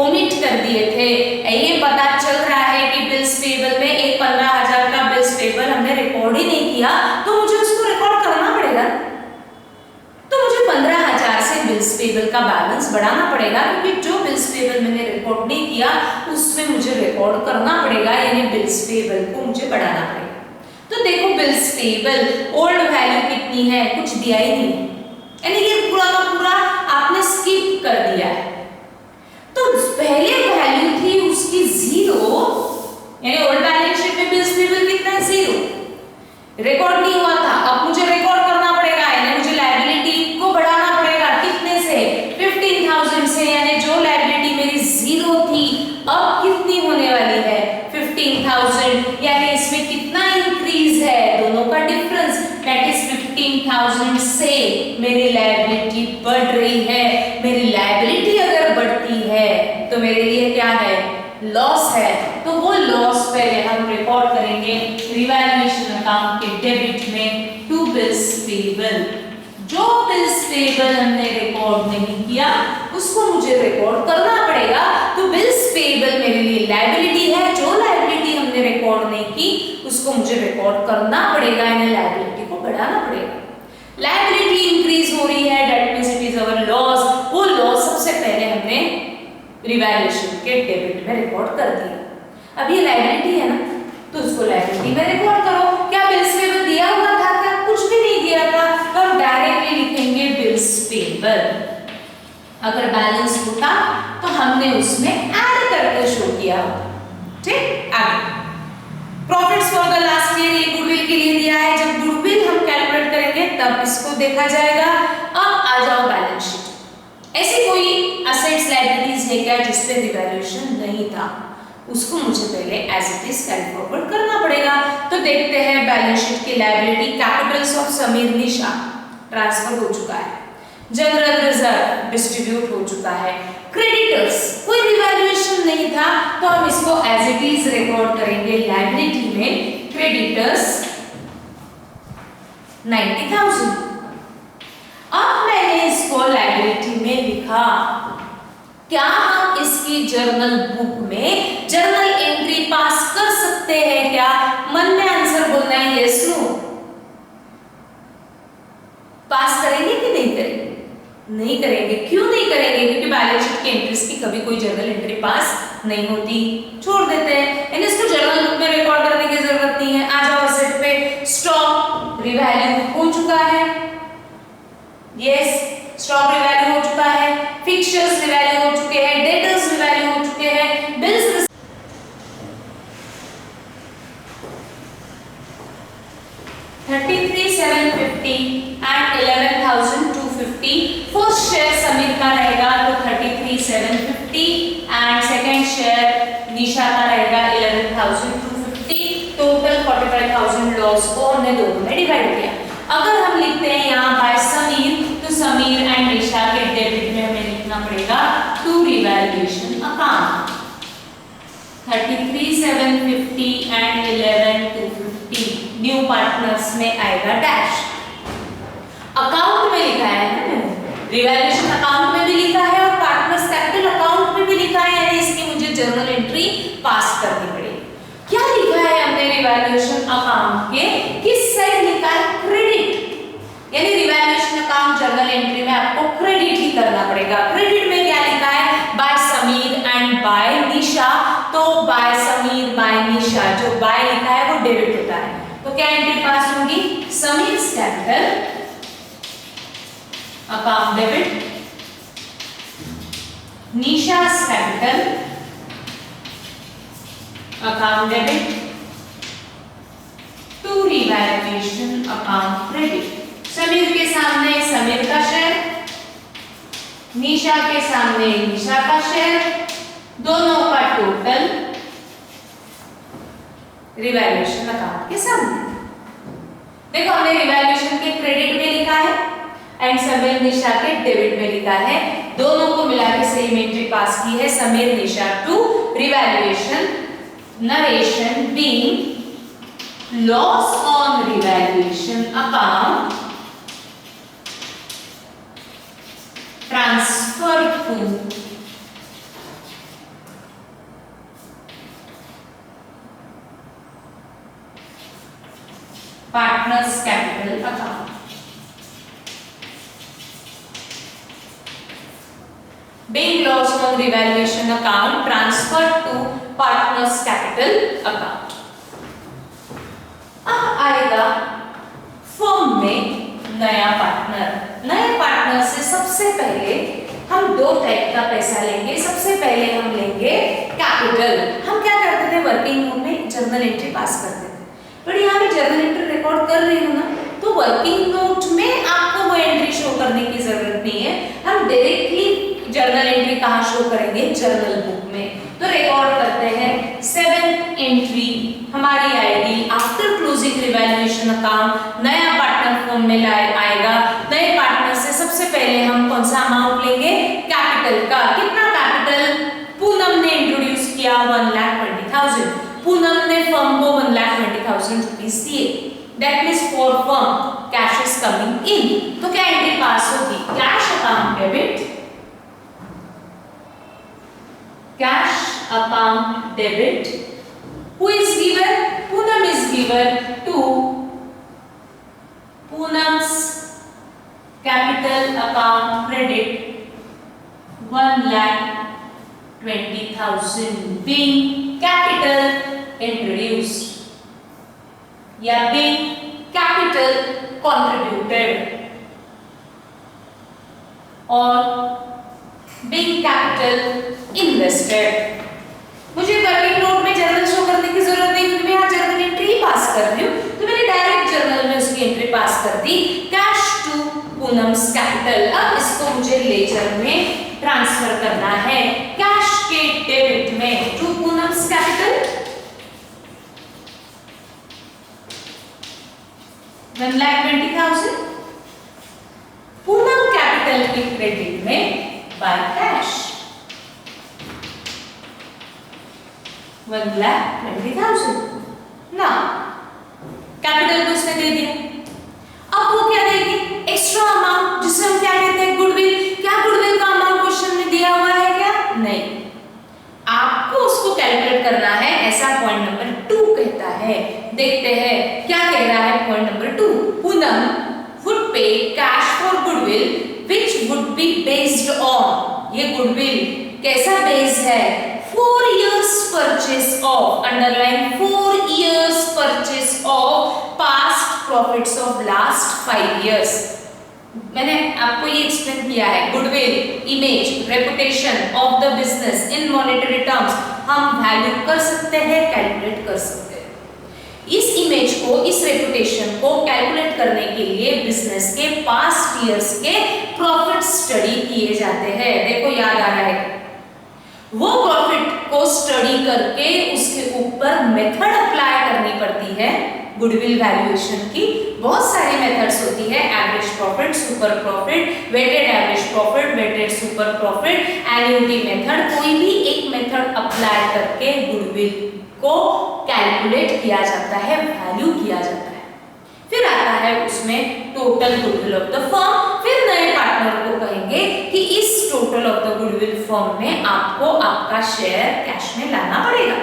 omit कर दिए थे। ये पता चल रहा है कि bills payable में एक 15,000 का bills payable हमने रिकॉर्ड ही नहीं किया, तो मुझे उसको रिकॉर्ड करना पड़ेगा। तो मुझे 15,000 से बिल्स पेबल का बैलेंस बढ़ाना पड़ेगा, क्योंकि जो बिल्स पेबल मैंने रिकॉर्ड नहीं किया उसमें मुझे रिकॉर्ड करना पड़ेगा, यानी बिल्स पेबल को मुझे बढ़ाना पड़ेगा। तो देखो बिल्स पेबल ओल्ड वैल्यू कितनी है, कुछ दिया ही नहीं, यानी ये पूरा का पूरा आपने स्किप कर दिया है। तो पहले वैल्यू थी उसकी 0, यानी ओल्ड बैलेंस शीट में बिल्स पेबल कितना है, 0, रिकॉर्ड नहीं हुआ था। अब मुझे रिकॉर्ड करना पड़ेगा, यानी मुझे लायबिलिटी को बढ़ाना पड़ेगा, कितने से, 15,000 से, यानी जो लायबिलिटी मेरी 0 थी अब कितनी होने वाली है, 15,000, यानी इसमें कितना इंक्रीज है, दोनों का डिफरेंस, दैट इज 15,000 से मेरी लायबिलिटी बढ़ रही है। मेरी लायबिलिटी अगर बढ़ती है तो मेरे लिए क्या है, लॉस है, तो वो लॉस पहले हम रिकॉर्ड करेंगे रिवैल्यूएशन अकाउंट के डेबिट में टू बिल्स पेबल। जो बिल्स पेबल हमने रिकॉर्ड नहीं किया उसको मुझे रिकॉर्ड करना पड़ेगा। तो बिल्स पेबल मेरे लिए लायबिलिटी है, जो लायबिलिटी हमने रिकॉर्ड नहीं की उसको मुझे रिकॉर्ड करना पड़ेगा, यानी लायबिलिटी को बढ़ाना पड़ेगा। लायबिलिटी इंक्रीज हो रही है, that means it is our loss, वो लॉस सबसे पहले हमने रिवैल्यूएशन के डेबिट में रिकॉर्ड कर दिया। अब ये लायबिलिटी है ना, तो उसको लायबिलिटी में रिकॉर्ड करो। क्या बिल्स पेबल दिया हुआ था, क्या कुछ भी नहीं दिया था, तो हम डायरेक्टली लिखेंगे बिल्स पेबल। अगर बैलेंस होता तो हमने उसमें ऐड करके शो किया। ठीक, आगे profits for the last year, ये गुडविल के लिए दिया है। जब गुडविल हम कैलकुलेट करेंगे तब इसको देखा जाएगा। अब आ जाओ बैलेंस शीट। ऐसी कोई असेट्स लायबिलिटीज है क्या जिस पे रिवैल्यूएशन नहीं था, उसको मुझे पहले as it is carry forward करना पड़ेगा। तो देखते हैं बैलेंस शीट की liability. Capitals of Sameer Nisha transfer हो चुका है, जनरल रिजर्व डिस्ट्रीब्यूट हो चुका है, क्रेडिटर्स कोई रिवैल्यूएशन नहीं था, तो हम इसको एज इट इज रिकॉर्ड करेंगे लायबिलिटी में। क्रेडिटर्स 90,000। अब मैंने इसको लायबिलिटी में लिखा, क्या हम इसकी जर्नल बुक में जर्नल एंट्री पास कर सकते हैं क्या? मन में आंसर बोलना है यस नो। पास करेंगे कि नहीं करेंगे? नहीं करेंगे। क्यों नहीं करेंगे? क्योंकि बैलेंस शीट की एंट्रीज की कभी कोई जर्नल एंट्री पास नहीं होती, छोड़ देते हैं। यानी इसको जर्नल बुक में रिकॉर्ड करने की जरूरत नहीं है। आ जाओ एसेट पे। स्टॉक रिवैल्यू हो चुका है, यस स्टॉक रिवैल्यू हो चुका है, फिक्चर्स रिवैल्यू हो चुके हैं, डेटर्स रिवैल्यू हो चुके हैं, bills 33,750 and 11,250। First share Sameer का रहेगा तो 33,750 एंड सेकंड शेयर निशा का रहेगा 11,250। टोटल 45,000 लॉस को हमने दोनों में डिवाइड किया। अगर हम लिखते हैं यहाँ बाय समीर, तो समीर एंड निशा के डेबिट में हमें लिखना पड़ेगा to revaluation account 33,750 and 11,250। New partners में आएगा डैश। अकाउंट में लिखा है ना मैंने, रिवैल्यूएशन अकाउंट में भी लिखा है और पार्टनर्स कैपिटल अकाउंट में भी लिखा है, यानी इसकी मुझे जर्नल एंट्री पास करनी पड़ेगी। क्या लिखा है हमने रिवैल्यूएशन अकाउंट के किस साइड लिखा है? क्रेडिट। निशा, जो बाय लिखा है वो डेबिट होता है, तो क्या एंट्री पास होगी? Sameer capital account debit, Nisha capital account debit to revaluation account credit. Sameer के सामने समीर का शेयर, निशा के सामने निशा का शेयर, दोनों का टोटल रिवैल्यूएशन अकाउंट के सामने। देखो हमने रिवैल्यूएशन के क्रेडिट में लिखा है एंड समीर निशा के डेबिट में लिखा है, दोनों को मिला के सेम एंट्री पास की है Sameer Nisha to revaluation, narration being loss on revaluation account transfer to partners capital account. Being loss on revaluation account transferred to partners capital account। अब आएगा फर्म में नया पार्टनर। नए पार्टनर से सबसे पहले हम दो टाइप का पैसा लेंगे। सबसे पहले हम लेंगे कैपिटल। हम क्या करते थे वर्किंग मोड में जर्नल एंट्री पास करते थे, पर यहाँ पे जर्नल एंट्री रिकॉर्ड कर रही हूँ ना, तो वर्किंग नोट में आपको वो एंट्री शो करने की जरूरत नहीं है। हम डायरेक्टली जर्नल एंट्री कहाँ शो करेंगे? जर्नल बुक में। तो रिकॉर्ड करते हैं 7th एंट्री, हमारी आएगी आफ्टर क्लोजिंग रिवैल्यूएशन अकाउंट, नया पार्टनर फॉर्म में आएगा। नए पार्टनर से सबसे पहले हम कौन सा अमाउंट लेंगे? कैपिटल का। कितना कैपिटल? पूनम ने इंट्रोड्यूस किया 1,20,000। पूनम ने फर्म को 1,20,000 रुपीस दिए। That means for firm cash is coming in. तो क्या एंट्री पास होगी? Cash account debit, cash account debit, who is given? Poonam is given to Poonam's capital account credit 1,20,000 being capital introduced या being capital contributed और being capital invested. मुझे working note में journal show करने की जरूरत नहीं, क्योंकि मैं यहाँ जर्नल एंट्री ही पास कर रही हूँ, तो मैंने डायरेक्ट जर्नल में उसकी एंट्री पास कर दी, कैश टू पूनम्स कैपिटल। अब इसको मुझे लेजर में ट्रांसफर करना है, कैश के डेबिट में to Poonam's capital 1,20,000, Poonam capital के क्रेडिट में बाय कैश 1,20,000। ना कैपिटल तो उसने दे दिया, अब वो क्या देगी? एक्स्ट्रा अमाउंट, जिसे हम क्या कहते हैं? गुडविल। क्या गुडविल का अमाउंट क्वेश्चन में दिया हुआ है क्या? नहीं, आपको उसको कैलकुलेट करना है, ऐसा पॉइंट नंबर 2 कहता है। देखते हैं क्या कह रहा है पॉइंट नंबर 2। पूनम वुड पे cash for goodwill which would be based on. ये गुडविल कैसा बेस है? 4 years purchase of, underline 4 years purchase of past profits of last 5 years। मैंने आपको ये एक्सप्लेन किया है, goodwill, image, reputation of the business in monetary terms हम value कर सकते हैं, कैलकुलेट कर सकते हैं। इस इमेज को, इस रेपुटेशन को कैलकुलेट करने के लिए बिजनेस के पास्ट ईयर्स के प्रॉफिट स्टडी किए जाते हैं। देखो याद आ रहा है, वो प्रॉफिट को स्टडी करके उसके ऊपर मेथड अप्लाई करनी पड़ती है। गुडविल वैल्यूएशन की बहुत सारी मेथड्स होती है, average profit, super profit, weighted average profit, weighted super profit, annuity method. कोई भी एक मेथड अप्लाई करके गुडविल को कैलकुलेट किया जाता है, वैल्यू किया जाता है। फिर आता है उसमें total goodwill of the firm. फिर नए पार्टनर को कहेंगे कि इस total of the goodwill firm में आपको आपका शेयर कैश में लाना पड़ेगा।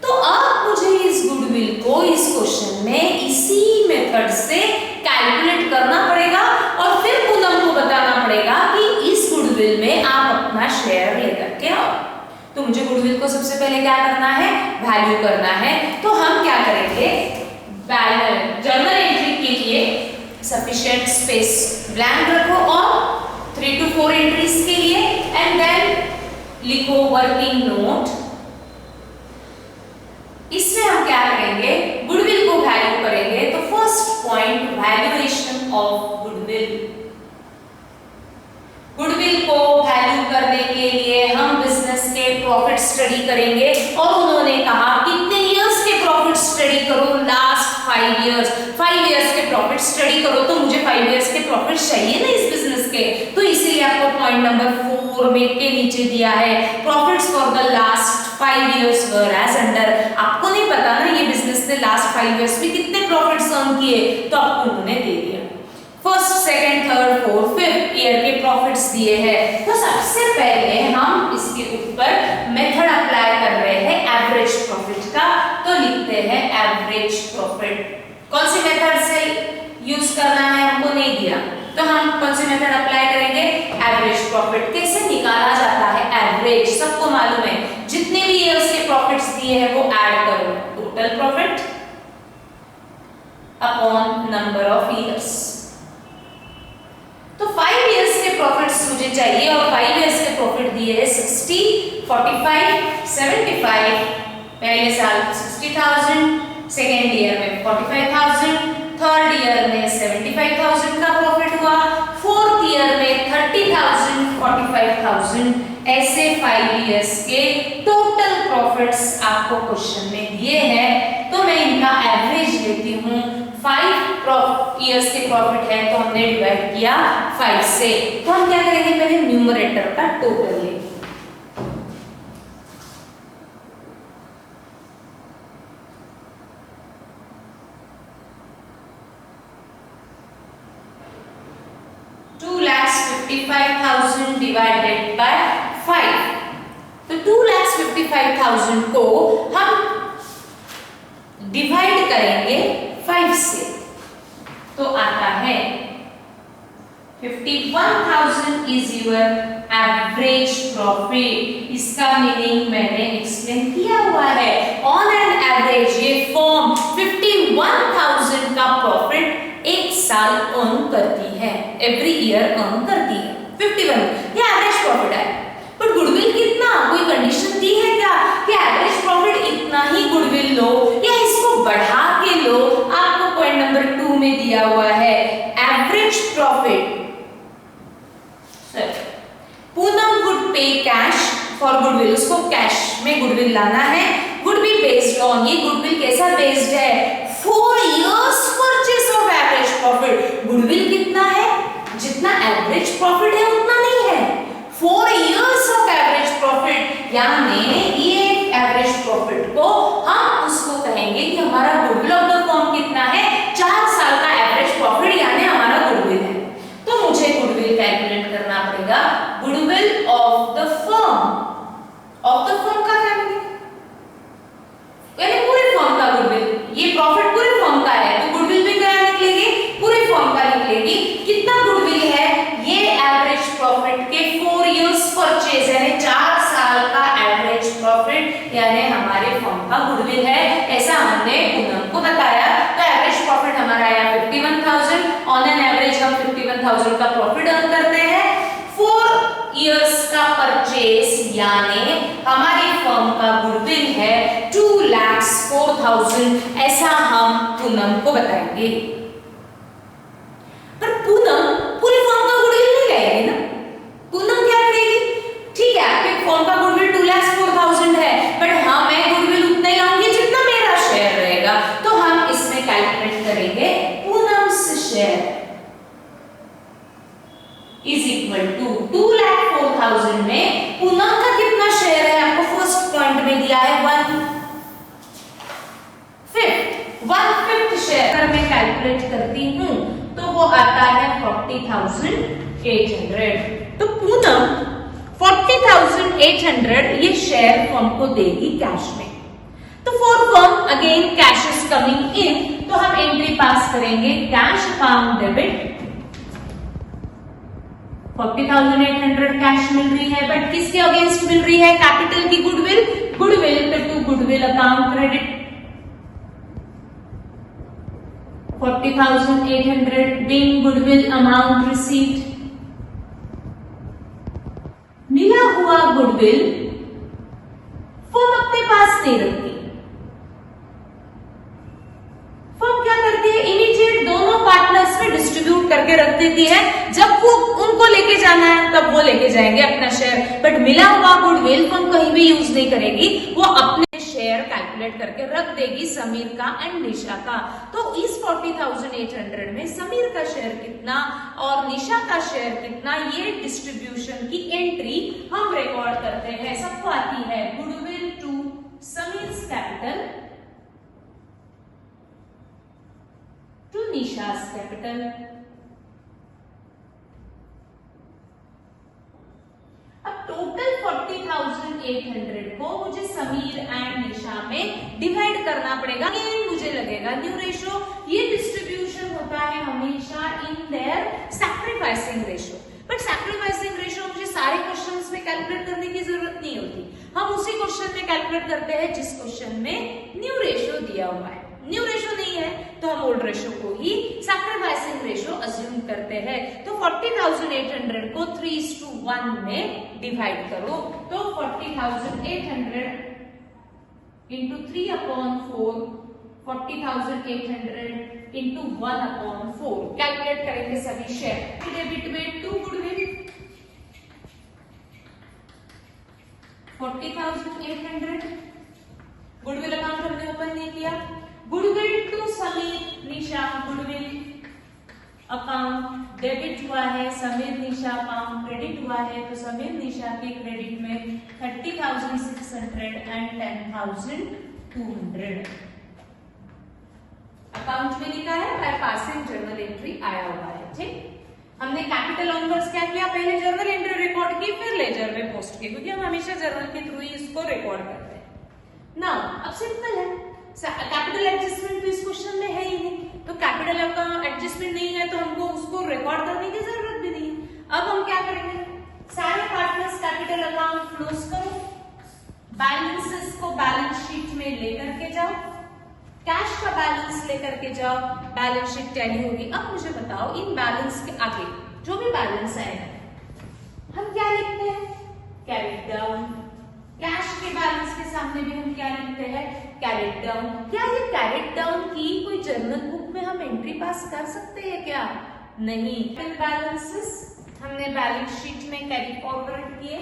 तो अब मुझे इस गुडविल को इस क्वेश्चन में इसी मेथड से कैलकुलेट करना पड़ेगा और फिर पूनम को बताना पड़ेगा कि इस गुडविल में आप अपना शेयर लेकर के आओ। तो मुझे गुडविल को सबसे पहले क्या करना है, वैल्यू करना है। तो हम क्या करेंगे, जर्नल एंट्री के लिए सफिशिएंट स्पेस ब्लैंक रखो और 3 to 4 एंट्रीज के लिए एंड देन लिखो वर्किंग नोट। इसमें हम क्या करेंगे, गुडविल को वैल्यू करेंगे। तो first point, valuation of goodwill. Goodwill को वैल्यू करने के लिए हम बिजनेस के प्रॉफिट स्टडी करेंगे और उन्होंने कहा कितने इयर्स के प्रॉफिट स्टडी करो, लास्ट 5 इयर्स। 5 इयर्स के प्रॉफिट स्टडी करो, तो मुझे 5 इयर्स के प्रॉफिट चाहिए ना इस बिजनेस के, तो इसीलिए आपको पॉइंट नंबर 4 में के नीचे दिया है profits for the last 5 years were as under. आपको नहीं पता ना ये बिजनेस ने लास्ट 5 इयर्स में कितने प्रॉफिट्स अर्न किए, तो आपको उन्होंने दे दिया। First, second, third, fourth, fifth year के प्रॉफिट्स दिए हैं। तो सबसे पहले हम इसके ऊपर मेथड अप्लाई कर रहे हैं एवरेज प्रॉफिट का। तो लिखते हैं एवरेज प्रॉफिट। कौन सी मेथड से यूज करना है हमको नहीं दिया, तो हम कौन सी मेथड अप्लाई करेंगे, एवरेज प्रॉफिट। कैसे निकाला जाता है एवरेज, सबको मालूम है, जितने भी ईयर्स के प्रॉफिट्स दिए हैं वो ऐड करो, total profit upon number of years. तो 5 इयर्स के प्रॉफिट्स मुझे चाहिए और 5 इयर्स के प्रॉफिट दिए हैं 60, 45, 75। पहले साल 60,000, सेकेंड ईयर में 45,000, थर्ड ईयर में 75,000 का प्रॉफिट हुआ, फोर्थ ईयर में 30,000, 45,000। ऐसे 5 इयर्स के टोटल प्रॉफिट्स आपको क्वेश्चन में दिए हैं। तो मैं इनका एवरेज लेती हूँ। 5 इयर्स के प्रॉफिट है तो हमने डिवाइड किया 5 से। तो हम क्या करेंगे, पहले न्यूमरेटर का टोटल लेंगे। $2,55,000 डिवाइडेड बाय 5। तो 2,55,000 को हम डिवाइड करेंगे 5 से, तो आता है 51,000 इज योर एवरेज प्रॉफिट। इसका मीनिंग मैंने एक्सप्लेन किया हुआ है। ऑन एन एवरेज ये फर्म 51,000 का प्रॉफिट एक साल अर्न करती है, एवरी ईयर अर्न करती है 51। ये एवरेज प्रॉफिट है। बट गुडविल कितना, कोई कंडीशन दी है क्या कि एवरेज प्रॉफिट इतना ही गुडविल लो या इसको बढ़ा के लो? आपको पॉइंट नंबर 2 में दिया हुआ है एवरेज प्रॉफिट। पूनम वुड पे कैश फॉर गुडविल, उसको कैश में गुडविल लाना है। वुड बी बेस्ड ऑन, ये गुडविल कैसा बेस्ड है, 4 years purchase of average profit. Goodwill कितना है, जितना एवरेज प्रॉफिट है उतना नहीं है, 4 इयर्स ऑफ एवरेज प्रॉफिट। यानी ये एवरेज प्रॉफिट को हम उसको कहेंगे कि हमारा गुडविल ऑफ द फर्म कितना है, 4 साल का एवरेज प्रॉफिट यानी हमारा गुडविल है। तो मुझे गुडविल कैलकुलेट करना पड़ेगा। Goodwill of the firm, of the firm का क्या मीनिंग, यानी पूरे फर्म का गुडविल। ये प्रॉफिट पूरे फर्म का है तो गुडविल भी क्या निकलेगी, पूरे फर्म का निकलेगी। कितना गुडविल है, ये एवरेज प्रॉफिट के 4 इयर्स परचेज यानी 4 साल का एवरेज प्रॉफिट यानी हमारे फर्म का गुडविल है। ऐसा हमने पूनम को बताया। तो एवरेज प्रॉफिट हमारा आया 51,000। ऑन एन एवरेज हम 51,000 का प्रॉफिट अर्न करते हैं। 4 इयर्स का परचेज यानी हमारी फर्म का गुडविल है 2,04,000। ऐसा हम पूनम को बताएंगे। पर पूनम पूरी फर्म का गुडविल नहीं लाएगी ना। पूनम क्या करेगी, ठीक है आपके फर्म का गुडविल 2,04,000 है, बट हाँ मैं गुडविल उतना ही लाऊंगी जितना मेरा शेयर रहेगा। तो हम इसमें कैलकुलेट करेंगे Poonam's share is equal to 2,04,000 में पूनम का कितना शेयर है, आपको फर्स्ट पॉइंट में दिया है 1/5 शेयर। अगर मैं कैलकुलेट करती हूँ तो वो आता है 40,800। तो पूनम 40,800 ये शेयर फर्म को देगी कैश में। तो for firm again cash is coming in, तो हम एंट्री पास करेंगे कैश अकाउंट डेबिट 40,800 कैश मिल रही है, बट किसके अगेंस्ट मिल रही है? कैपिटल की गुडविल। गुडविल तो to goodwill account credit 40,800 being goodwill amount received। मिला हुआ गुडविल फर्म अपने पास नहीं रखती। फर्म क्या करती है? इमीडिएट दोनों पार्टनर्स में डिस्ट्रीब्यूट करके रख देती है। जब वो उनको लेके जाना है तब वो लेके जाएंगे अपना शेयर, बट मिला हुआ गुडविल फर्म कहीं भी यूज नहीं करेगी, वो अपने शेयर कैलकुलेट करके रख देगी समीर का एंड निशा का। तो इस 40,800 में समीर का शेयर कितना और निशा का शेयर कितना, ये डिस्ट्रीब्यूशन की एंट्री हम रिकॉर्ड करते हैं। सबको आती है goodwill to Sameer's capital to Nisha's capital. अब टोटल 40,800 को मुझे समीर एंड निशा में डिवाइड करना पड़ेगा। ये मुझे लगेगा न्यू रेशो। ये डिस्ट्रीब्यूशन होता है हमेशा in their sacrificing ratio, but sacrificing ratio मुझे सारे क्वेश्चंस में कैलकुलेट करने की जरूरत नहीं होती। हम उसी क्वेश्चन में कैलकुलेट करते हैं जिस क्वेश्चन में न्यू रेशो दिया हुआ है। न्यू रेशो नहीं है तो हम ओल्ड रेशो को ही सैक्रिफाइसिंग रेशो अज्यूम करते हैं। तो 40,800 को 3:1 में डिवाइड करो, तो 40,800 इंटू 3/4, 40,800 इंटू 1/4 कैलकुलेट करेंगे सभी शेयर। डेबिट में टू गुडविल 40,800 गुडविल अकाउंट हमने ओपन नहीं किया। Goodwill to Sameer Nisha goodwill account debit हुआ है, समीर निशा अकाउंट क्रेडिट हुआ है, तो समीर निशा के क्रेडिट में 30,600 एंड 10,200 अकाउंट में लिखा है। बाय पासिंग जर्नल एंट्री आया हुआ है। ठीक, हमने कैपिटल ऑनवर्ड्स क्या किया? पहले जर्नल एंट्री रिकॉर्ड की, फिर लेजर में पोस्ट की, क्योंकि हम हमेशा जर्नल के थ्रू ही इसको रिकॉर्ड करते हैं। नाउ अब सिंपल है, कैपिटल एडजस्टमेंट तो इस क्वेश्चन में है ही नहीं, तो कैपिटल एडजस्टमेंट नहीं है तो हमको उसको रिकॉर्ड करने की जरूरत भी नहीं है। अब हम क्या करेंगे? सारे पार्टनर्स कैपिटल अकाउंट क्लोज करो, बैलेंसेस को बैलेंस शीट में लेकर के जाओ, कैश का बैलेंस लेकर के जाओ, बैलेंस शीट टैली होगी। अब मुझे बताओ इन बैलेंस के आगे जो भी बैलेंस आएगा हम क्या लिखते हैं? Carry down. कैश के बैलेंस के सामने भी हम क्या लिखते हैं? Carried down. क्या ये कैरेट डाउन की कोई जर्नल बुक में हम एंट्री पास कर सकते हैं क्या? नहीं। बैलेंसेस हमने बैलेंस शीट में कैरी फॉरवर्ड किए,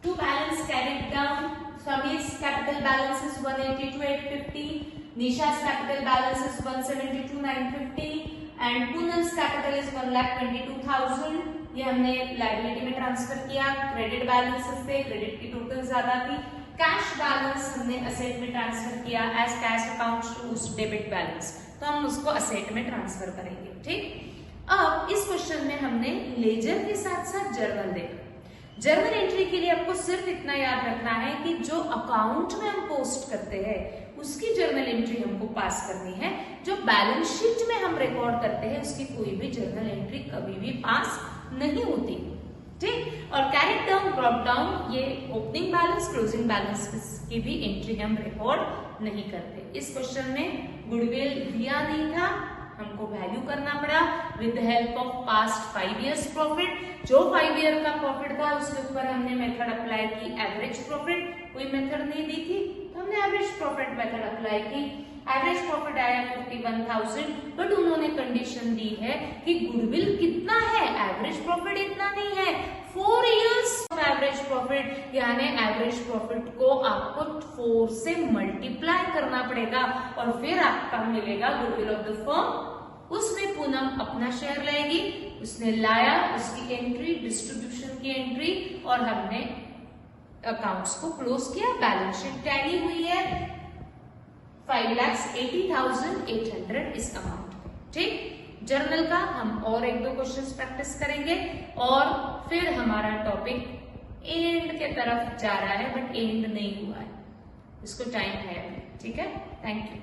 to balance carried down. Sameer's capital balances 182,850, Nisha's capital balances 172,950 and Poonam's capital is 1,22,000। ये हमने लायबिलिटी में ट्रांसफर किया। क्रेडिट बैलेंसेस थे, क्रेडिट की टोटल ज्यादा थी। कैश बैलेंस हमने असेट में ट्रांसफर किया एज कैश अकाउंट टू उस डेबिट बैलेंस, तो हम उसको असेट में ट्रांसफर करेंगे। ठीक, अब इस क्वेश्चन में हमने लेजर के साथ साथ जर्नल देखा। जर्नल एंट्री के लिए आपको सिर्फ इतना याद रखना है कि जो अकाउंट में हम पोस्ट करते हैं उसकी जर्नल एंट्री हमको पास करनी है। जो बैलेंस शीट में हम रिकॉर्ड करते हैं उसकी कोई भी जर्नल एंट्री कभी भी पास नहीं होती। ठीक, और कैरेट डाउन, ड्रॉप डाउन, ये ओपनिंग बैलेंस, क्लोजिंग बैलेंस की भी एंट्री हम रिकॉर्ड नहीं करते। इस क्वेश्चन में गुडविल दिया नहीं था, हमको वैल्यू करना पड़ा with the help of past 5 years profit. जो 5 ईयर का प्रॉफिट था उसके ऊपर हमने मेथड अप्लाई की एवरेज प्रॉफिट, कोई मेथड नहीं दी थी तो हमने एवरेज प्रॉफिट मेथड अप्लाई की। एवरेज प्रॉफिट आया 51,000, बट उन्होंने कंडीशन दी है कि गुडविल कितना है, एवरेज प्रॉफिट इतना नहीं है, 4 इयर्स एवरेज प्रॉफिट, यानी एवरेज प्रॉफिट को आपको 4 से मल्टीप्लाई करना पड़ेगा और फिर आपका मिलेगा गुडविल ऑफ द फर्म। उसमें पूनम अपना शेयर लाएगी, उसने लाया, उसकी एंट्री, डिस्ट्रीब्यूशन की एंट्री, और हमने अकाउंट्स को क्लोज किया। बैलेंस शीट टैली हुई है 5,80,800 इस अमाउंट। ठीक, जर्नल का हम और 1-2 क्वेश्चंस प्रैक्टिस करेंगे और फिर हमारा टॉपिक एंड के तरफ जा रहा है, बट एंड नहीं हुआ है, इसको टाइम है। ठीक है, थैंक यू।